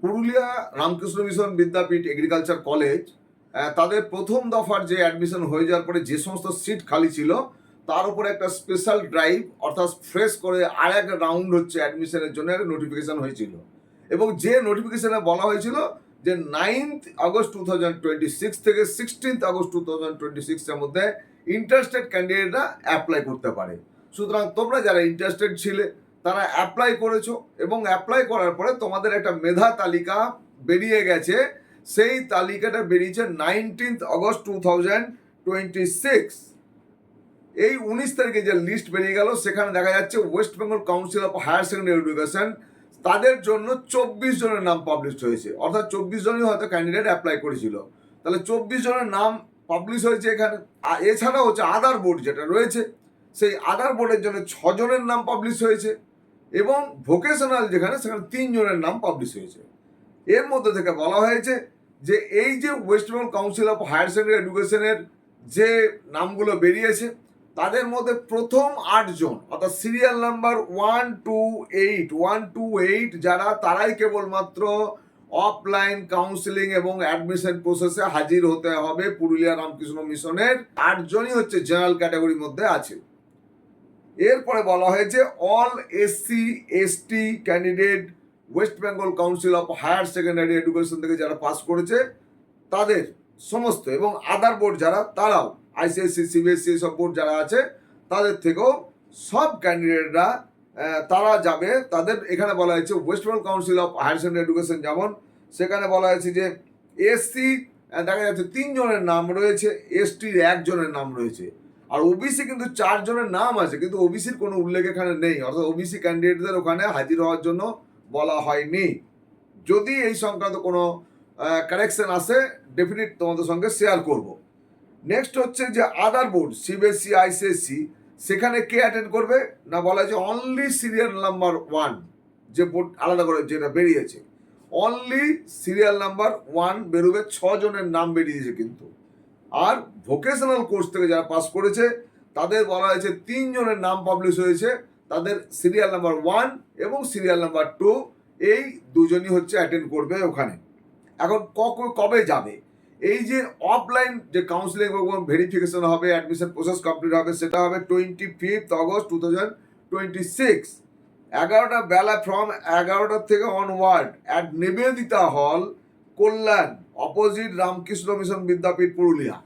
Purulia Ramakrishna Mission Vidyapith Agriculture college তাদের প্রথম দফার যে অ্যাডমিশন হয়ে যাওয়ার পরে যে সমস্ত সিট খালি ছিল তার উপরে একটা স্পেশাল ড্রাইভ অর্থাৎ ফ্রেশ করে আর এক রাউন্ড হচ্ছে অ্যাডমিশনের জন্য একটা নোটিফিকেশন হয়েছিল এবং যে নোটিফিকেশনে বলা হয়েছিল যে 9th আগস্ট 2026 থেকে 16th আগস্ট 2026 এর মধ্যে ইন্টারেস্টেড ক্যান্ডিডেটরা অ্যাপ্লাই করতে পারে। সুতরাং তোমরা যারা ইন্টারেস্টেড ছিলে তারা অ্যাপ্লাই করেছো এবং অ্যাপ্লাই করার পরে তোমাদের একটা মেধা তালিকা বেরিয়ে গেছে। সেই তালিকাটা বেরিয়েছে 19th আগস্ট 2026। এই 19 তারিখে যে লিস্ট বেরিয়ে গেল সেখানে দেখা যাচ্ছে West Bengal Council of Higher Secondary Education তাদের জন্য 24 জনের নাম পাবলিশ হয়েছে, অর্থাৎ 24 জনই হয়তো ক্যান্ডিডেট অ্যাপ্লাই করেছিল। তাহলে 24 জনের নাম পাবলিশ হয়েছে এখানে। এছাড়াও হচ্ছে আদার বোর্ড যেটা রয়েছে সেই আদার বোর্ডের জন্য 6 জনের নাম পাবলিশ হয়েছে এবং ভোকেশনাল যেখানে সেখানে 3 জনের নাম পাবলিশ হয়েছে। এর মধ্যে থেকে বলা হয়েছে যে এই যে West Bengal Council of Higher Secondary এডুকেশনের যে নামগুলো বেরিয়েছে তাদের মধ্যে প্রথম 8 জন অর্থাৎ সিরিয়াল নাম্বার 128 যারা তারাই কেবলমাত্র অফলাইন কাউন্সিলিং এবং অ্যাডমিশন প্রসেসে হাজির হতে হবে। পুরুলিয়া রামকৃষ্ণ মিশনের 8 জনই হচ্ছে জেনারেল ক্যাটাগরির মধ্যে আছে। এরপরে বলা হয়েছে all SC ST candidate West Bengal Council of Higher Secondary Education থেকে যারা পাস করেছে তাদের সমস্ত এবং আদার বোর্ড যারা তারাও আইসিএসসি সিবিএসসি সব বোর্ড যারা আছে তাদের থেকেও সব ক্যান্ডিডেটরা তারা যাবে। তাদের এখানে বলা হয়েছে West Bengal Council of Higher Secondary Education যেমন সেখানে বলা হয়েছে যে এসসি দেখা যাচ্ছে 3 জনের নাম রয়েছে, এসটির 1 জনের নাম রয়েছে, আর ওবিসি কিন্তু 4 জনের নাম আছে কিন্তু ওবিসির কোনো উল্লেখ এখানে নেই, অর্থাৎ ওবিসি ক্যান্ডিডেটদের ওখানে হাজির হওয়ার জন্য বলা হয়নি। যদি এই সংক্রান্ত কোনো কারেকশন আসে ডেফিনেট তোমাদের সঙ্গে শেয়ার করব। নেক্সট হচ্ছে যে আদার বোর্ড সিবিএসসি আইসিএসসি সেখানে কে অ্যাটেন্ড করবে না, বলা হয়েছে অনলি সিরিয়াল নাম্বার 1 যে বোর্ড আলাদা করে যেটা বেরিয়েছে অনলি সিরিয়াল নাম্বার 1 বেরোবে। 6 জনের নাম বেরিয়েছে কিন্তু। আর ভোকেশনাল কোর্স থেকে যারা পাস করেছে তাদের বলা হয়েছে 3 জনের নাম পাবলিশ হয়েছে, তাদের সিরিয়াল নাম্বার 1 এবং সিরিয়াল নাম্বার 2 এই দুজনই হচ্ছে অ্যাটেন্ড করবে ওখানে। এখন কবে যাবে? এই যে অফলাইন যে কাউন্সিলিং এবং ভেরিফিকেশন হবে, অ্যাডমিশন প্রসেস কমপ্লিট হবে, সেটা হবে 25 আগস্ট 2026 11টা বেলা ফ্রম 11টা থেকে অনওয়ার্ড অ্যাট নিবেদিতা হল, কল্যাণ, অপোজিট রামকৃষ্ণ মিশন বিদ্যাপীঠ পুরুলিয়া।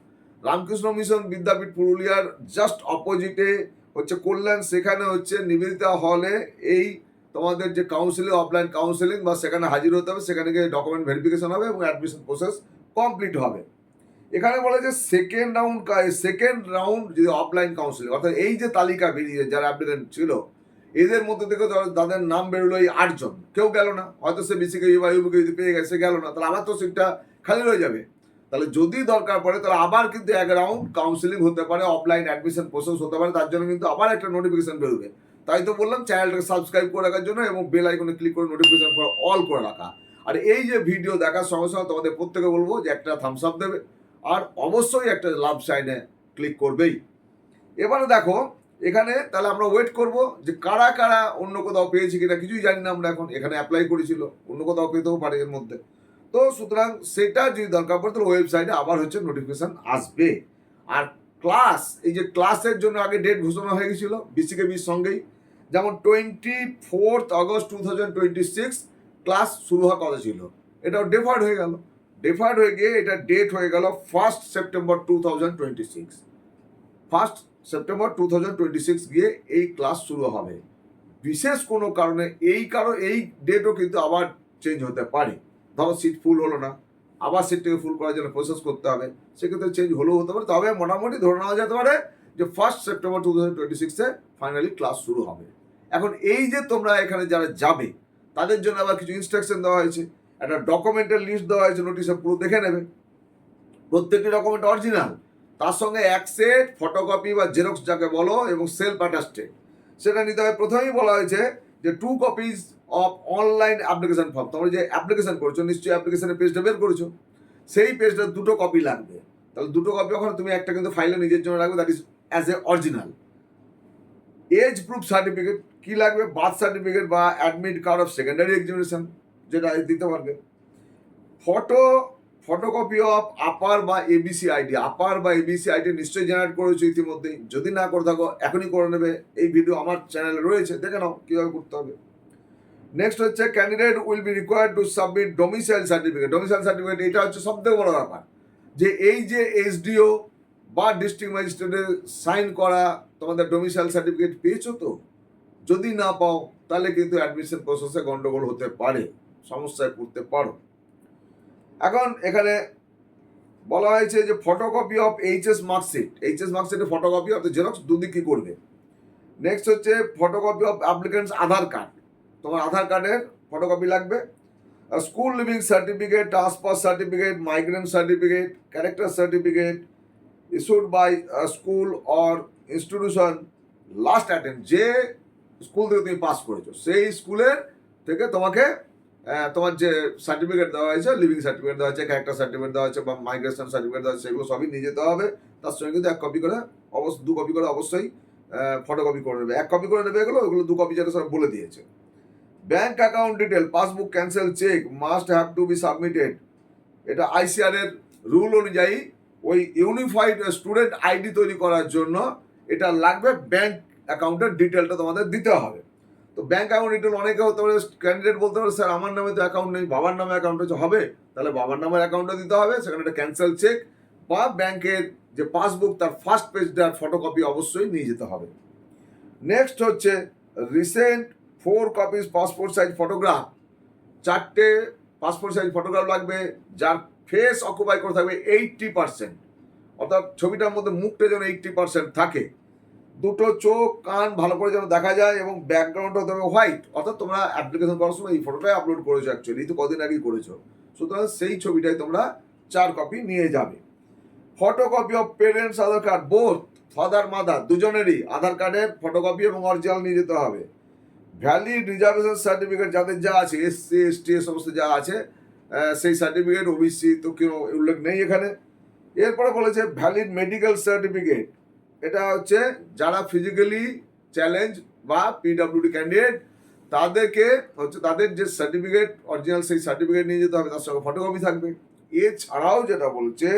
রামকৃষ্ণ মিশন বিদ্যাপীঠ পুরুলিয়ার জাস্ট অপোজিটে হচ্ছে কল্যাণ, সেখানে হচ্ছে নিবেদিতা হলে এই তোমাদের যে কাউন্সিলিং অফলাইন কাউন্সিলিং বা সেখানে হাজির হতে হবে, সেখানে গিয়ে ডকুমেন্ট ভেরিফিকেশন হবে এবং অ্যাডমিশন প্রসেস কমপ্লিট হবে। এখানে বলে যে সেকেন্ড রাউন্ড যদি অফলাইন কাউন্সিলিং অর্থাৎ এই যে তালিকা বেরিয়ে যারা অ্যাপ্লিকেন্ট ছিল এদের মধ্যে থেকে তাদের নাম বেরোলো এই 8 জন, কেউ গেল না, হয়তো সে বিসিকে বা ইউবিকে যদি পেয়ে গেছে গেল না, তাহলে আবার তো সিটটা খালি হয়ে যাবে। তাহলে যদি দরকার পড়ে তাহলে আবার কিন্তু 1 রাউন্ড কাউন্সিলিং হতে পারে, অফলাইন অ্যাডমিশন প্রসেস হতে পারে, তার জন্য কিন্তু আবার একটা নোটিফিকেশন বেরোবে। তাই তো বললাম চ্যানেলটাকে সাবস্ক্রাইব করে রাখার জন্য এবং বেল আইকনে ক্লিক করে নোটিফিকেশন অল করে রাখা। আর এই যে ভিডিও দেখার সঙ্গে সঙ্গে তোমাদের প্রত্যেকে বলবো যে একটা থামস আপ দেবে আর অবশ্যই একটা লাভ সাইনে ক্লিক করবেই। এবারে দেখো এখানে তাহলে আমরা ওয়েট করব যে কারা কারা অন্য কোথাও পেয়েছি কিনা, কিছুই জানি না আমরা, এখন এখানে অ্যাপ্লাই করেছিল অন্য কোথাও পেতেও পারে এর মধ্যে। তো সুতরাং সেটা যদি দরকার পড়ে তাহলে ওয়েবসাইটে আবার হচ্ছে নোটিফিকেশন আসবে। আর ক্লাস, এই যে ক্লাসের জন্য আগে ডেট ঘোষণা হয়ে গেছিল বিসিকেবির সঙ্গেই, যেমন 24 আগস্ট 2026 ক্লাস শুরু হওয়ার কথা ছিল, এটাও ডেফার্ড হয়ে গেল। ডেফার্ড হয়ে গিয়ে এটা ডেট হয়ে গেল 1 সেপ্টেম্বর 2026। 1 সেপ্টেম্বর 2026 গিয়ে এই ক্লাস শুরু হবে। বিশেষ কোনো কারণে এই ডেটও কিন্তু আবার চেঞ্জ হতে পারে। ধরো সিট ফুল হলো না, আবার সিটটাকে ফুল করার জন্য প্রসেস করতে হবে, সেক্ষেত্রে চেঞ্জ হলেও হতে পারে। তবে মোটামুটি ধরে নেওয়া যেতে পারে যে 1 সেপ্টেম্বর 2026 ফাইনালি ক্লাস শুরু হবে। এখন এই যে তোমরা এখানে যারা যাবে তাদের জন্য আবার কিছু ইনস্ট্রাকশন দেওয়া হয়েছে, একটা ডকুমেন্টের লিস্ট দেওয়া হয়েছে, নোটিশে পুরো দেখে নেবে। প্রত্যেকটি ডকুমেন্ট অরিজিনাল, তার সঙ্গে 1 সেট ফটোকপি বা জেরক্স যাকে বলো এবং সেলফ অ্যাটাস্টেড সেটা নিতে হবে। প্রথমেই বলা হয়েছে যে 2 copies of online application form. তোমরা যে অ্যাপ্লিকেশন করছো নিশ্চয়ই অ্যাপ্লিকেশনের পেজটা বের করেছো, সেই পেজটা 2টো কপি লাগবে। তাহলে 2টো কপি ওখানে তুমি একটা কিন্তু ফাইলে নিজের জন্য রাখবে, that is as a original. Age proof certificate কি লাগবে? বার্থ সার্টিফিকেট বা admit card of secondary examination যেটা দিতে পারবে। ফটোকপি অফ আপার বা এবিসি আইডি, আপার বা এবিসি আইডি নিশ্চয়ই জেনারেট করেছো ইতিমধ্যেই, যদি না করে থাকো এখনই করে নেবে, এই ভিডিও আমার চ্যানেলে রয়েছে, দেখে নাও কীভাবে করতে হবে। নেক্সট হচ্ছে candidate will be required to submit domicile certificate. Domicile certificate এটা হচ্ছে সবথেকে বড় ব্যাপার, যে এই যে এসডিও বা ডিস্ট্রিক্ট ম্যাজিস্ট্রেটের সাইন করা তোমাদের ডোমিসাইল সার্টিফিকেট পেয়েছো তো? যদি না পাও তাহলে কিন্তু অ্যাডমিশন প্রসেসে গন্ডগোল হতে পারে, সমস্যায় পড়তে পারো। এখন এখানে বলা হয়েছে যে photocopy of HS marksheet, HS মার্কশিটের ফটোকপি অফ জেরক্স দুদিক কি করবে। নেক্সট হচ্ছে photocopy of applicants Aadhaar card, তোমার আধার কার্ডের ফটোকপি লাগবে। School leaving certificate, transfer certificate, migrant certificate, character certificate issued by school or institution last attend, যে স্কুল থেকে তুমি পাস করেছো সেই স্কুলের থেকে তোমাকে তোমার যে সার্টিফিকেট দেওয়া হয়েছে, লিভিং সার্টিফিকেট দেওয়া হয়েছে, ক্যারেক্টার সার্টিফিকেট দেওয়া হয়েছে বা মাইগ্রেশন সার্টিফিকেট দেওয়া হয়েছে, সেগুলো সবই নিয়ে যেতে হবে। তার সঙ্গে কিন্তু এক কপি করে দু কপি করে অবশ্যই ফটোকপি করে নেবে। এক কপি করে নেবে এগুলো, ওগুলো দু কপি যেটা সব বলে দিয়েছে। Bank account detail, passbook, cancel check must have to be submitted. এটা আইসিআর এর রুল অনুযায়ী ওই ইউনিফাইড স্টুডেন্ট আইডি তৈরি করার জন্য এটা লাগবে, ব্যাংক অ্যাকাউন্টের ডিটেলটা তোমাদের দিতে হবে। তো ব্যাংক অ্যাকাউন্ট ডিটেল অনেকে হতে পারে, ক্যান্ডিডেট বলতে পারে স্যার আমার নামে তো অ্যাকাউন্ট নেই, বাবার নামে অ্যাকাউন্ট হবে, তাহলে বাবার নামের অ্যাকাউন্টটা দিতে হবে, সেখানে একটা ক্যান্সেল চেক বা ব্যাংকের যে পাসবুক তার ফার্স্ট পেজটার ফটোকপি অবশ্যই নিয়ে যেতে হবে। নেক্সট হচ্ছে recent 4 copies passport size photograph, 4টে পাসপোর্ট সাইজ ফটোগ্রাফ লাগবে যার ফেস অকুপাই করে থাকবে 80%, অর্থাৎ ছবিটার মধ্যে মুখটা যেন 80% থাকে, দুটো চোখ কান ভালো করে যেন দেখা যায় এবং ব্যাকগ্রাউন্ডটা হতে হবে হোয়াইট, অর্থাৎ তোমরা অ্যাপ্লিকেশন করার সময় এই ফটোটাই আপলোড করেছো, অ্যাকচুয়ালি তো কদিন আগেই করেছো, সুতরাং সেই ছবিটাই তোমরা 4 কপি নিয়ে যাবে। Photocopy of parents Aadhaar card, both father mother দুজনেরই আধার কার্ডের ফটোকপি এবং অরিজিনাল নিয়ে যেতে হবে। ভ্যালিড রিজার্ভেশন সার্টিফিকেট যাদের যা আছে, এসসি এসটি এ সমস্ত যা আছে সেই সার্টিফিকেট, ওবিসি তো কেউ উল্লেখ নেই এখানে। এরপরে বলেছে ভ্যালিড মেডিকেল সার্টিফিকেট, এটা হচ্ছে যারা ফিজিক্যালি চ্যালেঞ্জ বা পিডব্লিউডি ক্যান্ডিডেট তাদেরকে হচ্ছে তাদের যে সার্টিফিকেট অরিজিনাল সেই সার্টিফিকেট নিয়ে যেতে হবে, তার সঙ্গে ফটোকপি থাকবে। এছাড়াও যেটা বলছে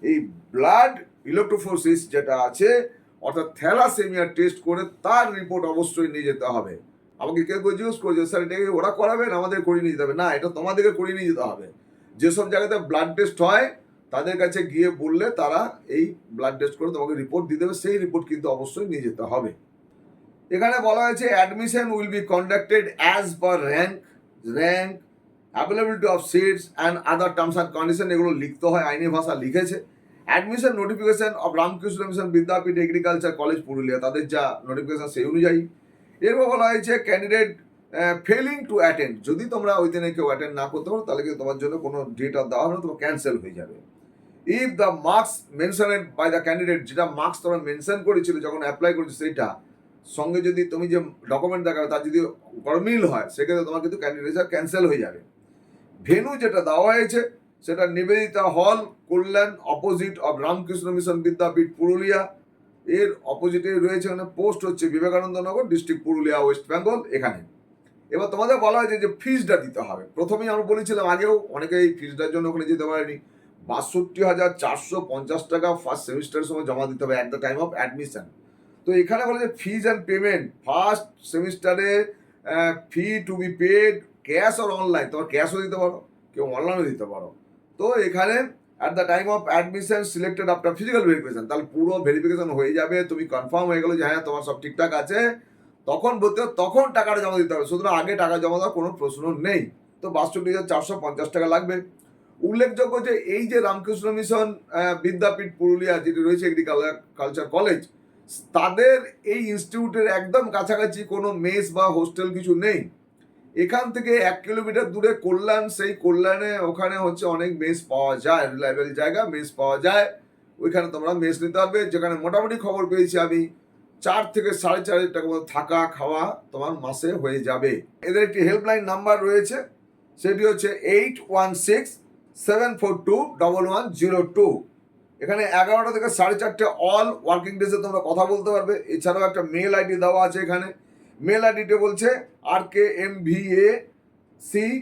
এই ব্লাড ইলেকট্রোফোরেসিস যেটা আছে, অর্থাৎ থ্যালাসেমিয়া টেস্ট করে তার রিপোর্ট অবশ্যই নিয়ে যেতে হবে। আমাকে কেউ জিজ্ঞেস করছে স্যার এটাকে ওরা করাবেন আমাদের করিয়ে নিয়ে যেতে হবে, না এটা তোমাদেরকে করিয়ে নিয়ে যেতে হবে। যেসব জায়গাতে ব্লাড টেস্ট হয় তাদের কাছে গিয়ে বললে তারা এই ব্লাড টেস্ট করে তোমাকে রিপোর্ট দিয়ে দেবে, সেই রিপোর্ট কিন্তু অবশ্যই নিয়ে যেতে হবে। এখানে বলা হয়েছে admission will be conducted as per rank availability of seats and other terms and condition, এগুলো লিখতে হয়, আইনি ভাষা লিখেছে। Admission notification of Ramakrishna Mission Vidyapith Agriculture College Purulia, তাদের যা নোটিফিকেশন সেই অনুযায়ী। এরপর বলা হয়েছে ক্যান্ডিডেট ফেলিং টু অ্যাটেন্ড, যদি তোমরা ওই দিনে কেউ অ্যাটেন্ড না করতে পারো তাহলে কিন্তু তোমার জন্য কোনো ডেট আর দেওয়া হবে না, তোমার ক্যান্সেল হয়ে যাবে। If the marks mentioned by the candidate, যেটা মার্কস তোমরা মেনশন করেছিল যখন অ্যাপ্লাই করেছো সেইটা সঙ্গে যদি তুমি যে ডকুমেন্ট দেখাবে তার যদি গরমিল হয় সেক্ষেত্রে তোমার কিন্তু ক্যান্ডিডেট ক্যান্সেল হয়ে যাবে। ভেনু যেটা দেওয়া হয়েছে সেটা নিবেদিতা হল, কল্যাণ, অপোজিট অফ রামকৃষ্ণ মিশন বিদ্যাপীঠ পুরুলিয়া, এর অপোজিটে রয়েছে এখানে পোস্ট হচ্ছে বিবেকানন্দ নগর, ডিস্ট্রিক্ট পুরুলিয়া, ওয়েস্ট বেঙ্গল। এখানে এবার তোমাদের বলা হয়েছে যে ফিজটা দিতে হবে। প্রথমেই আমরা বলেছিলাম আগেও, অনেকে এই ফিজটার জন্য ওখানে যেতে পারেনি। 62,450 টাকা ফার্স্ট সেমিস্টারের সময় জমা দিতে হবে at the time of admission. তো এখানে বলে যে ফিজ অ্যান্ড পেমেন্ট ফার্স্ট সেমিস্টারে fee to be paid cash আর অনলাইন, তোমার ক্যাশও দিতে পারো, কেউ অনলাইনও দিতে পারো। তো এখানে at the time of admission selected after physical verification, তাহলে পুরো ভেরিফিকেশন হয়ে যাবে, তুমি কনফার্ম হয়ে গেলো যে হ্যাঁ তোমার সব ঠিকঠাক আছে, তখন টাকাটা জমা দিতে হবে, সুতরাং আগে টাকা জমা দেওয়ার কোনো প্রশ্ন নেই। তো 62,450 টাকা লাগবে। উল্লেখযোগ্য যে এই যে রামকৃষ্ণ মিশন বিদ্যাপীঠ পুরুলিয়া যেটি রয়েছে এগ্রিকালচার কলেজ, তাদের এই ইনস্টিটিউটের একদম কাছাকাছি কোনো মেস বা হোস্টেল কিছু নেই। এখান থেকে 1 কিলোমিটার দূরে কল্যাণ, সেই কল্যাণে ওখানে হচ্ছে অনেক মেস পাওয়া যায়, রিলায়েবল জায়গা মেস পাওয়া যায়, ওইখানে তোমরা মেস নিতে পারবে, যেখানে মোটামুটি খবর পেয়েছি আমি 4 থেকে 4.5 টাকা মতো থাকা খাওয়া তোমার মাসে হয়ে যাবে। এদের একটি হেল্পলাইন নাম্বার রয়েছে, সেটি হচ্ছে 8167421102। এখানে 11টা থেকে 4:30 অল ওয়ার্কিং ডেজে তোমরা কথা বলতে পারবে। এছাড়াও একটা মেল আইডি দেওয়া আছে, এখানে মেল আইডিটা বলছে RKMVA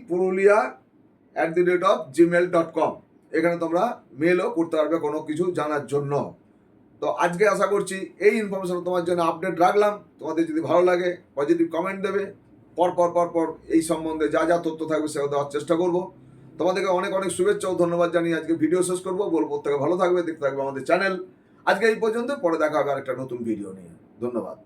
purulia@gmail.com। এখানে তোমরা মেলও করতে পারবে কোনো কিছু জানার জন্য। তো আজকে আশা করছি এই ইনফরমেশন তোমার জন্য আপডেট রাখলাম। তোমাদের যদি ভালো লাগে পজিটিভ কমেন্ট দেবে, পর এই সম্বন্ধে যা যা তথ্য থাকবে সেটা দেওয়ার চেষ্টা করব। তোমাদেরকে অনেক অনেক শুভেচ্ছা ও ধন্যবাদ জানিয়ে আজকে ভিডিও শেষ করবো। বলবো প্রত্যেকে ভালো থাকবে, দেখতে থাকবে আমাদের চ্যানেল। আজকে এই পর্যন্ত, পরে দেখা হবে আরেকটা নতুন ভিডিও নিয়ে। ধন্যবাদ।